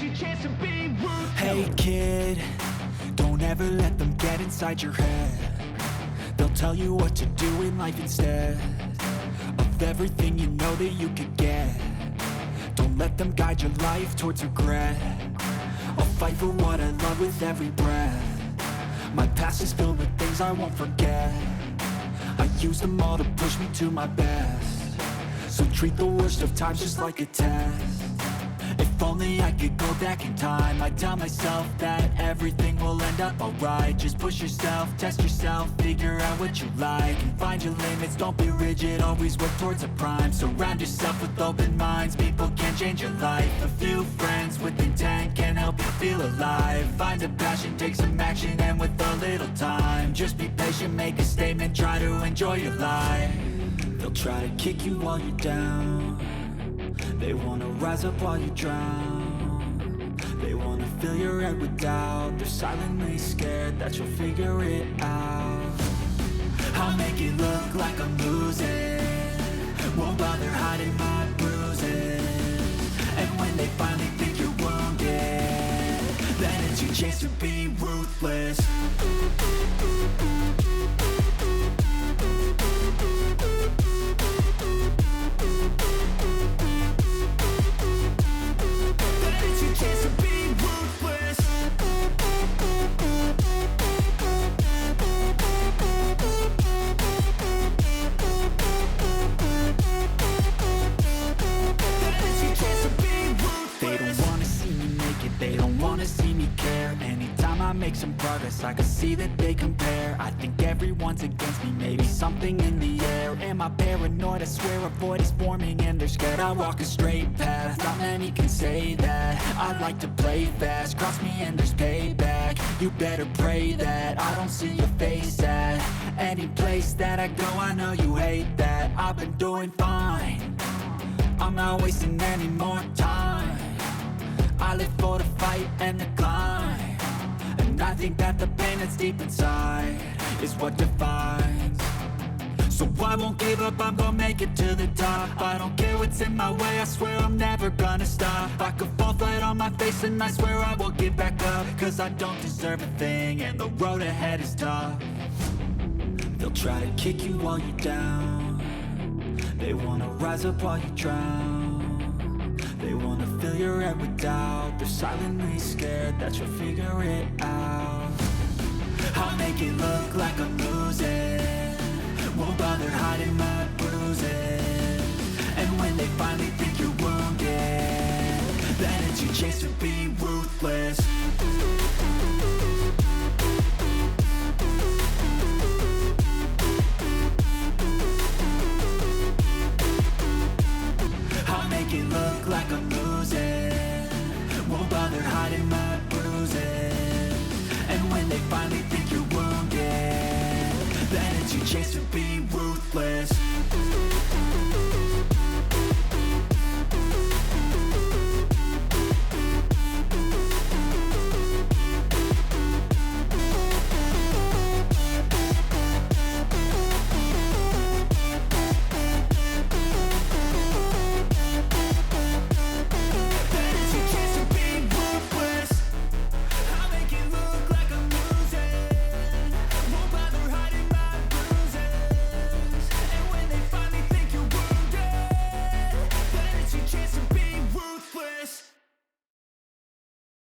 it's your chance to be ruthless. Hey kid, don't ever let them get inside your head. They'll tell you what to do in life instead of everything you know that you could get. Don't let them guide your life towards regret. I'll fight for what I love with every breath. My past is filled with things I won't forget. I use them all to push me to my best. So treat the worst of times just like a test. If only I could go back in time, I'd tell myself that everything will end up alright. Just push yourself, test yourself, figure out what you like, and find your limits, don't be rigid, always work towards a prime. Surround yourself with open minds, people can change your life. A few friends with intent can help you feel alive. Find a passion, take some action, and with a little time, just be patient, make a statement, try to enjoy your life. They'll try to kick you while you're down. They wanna rise up while you drown. They wanna fill your head with doubt. They're silently scared that you'll figure it out. I'll make it look like I'm losing, won't bother hiding my bruises. And when they finally think you're wounded, then it's your chance to be ruthless. They don't wanna see me care. Anytime I make some progress, I can see that they compare. I think everyone's against me, maybe something in the air. Am I paranoid? I swear a void is forming and they're scared I walk a straight path. Not many can say that. I like to play fast, cross me and there's payback. You better pray that I don't see your face at any place that I go. I know you hate that. I've been doing fine, I'm not wasting any more time. I live for the fight and the climb, and I think that the pain that's deep inside is what defines. So I won't give up, I'm gonna make it to the top. I don't care what's in my way, I swear I'm never gonna stop. I could fall flat on my face and I swear I will get back up, cause I don't deserve a thing and the road ahead is tough. They'll try to kick you while you're down. They wanna rise up while you drown. They wanna fill your head with doubt. They're silently scared that you'll figure it out. I'll make it look like I'm losing, won't bother hiding my bruises. And when they finally think you're wounded, then it's your chance to be ruthless. I'll make it look like I'm losing, won't bother hiding my bruises. And when they finally think you're wounded, then it's your chance to be ruthless.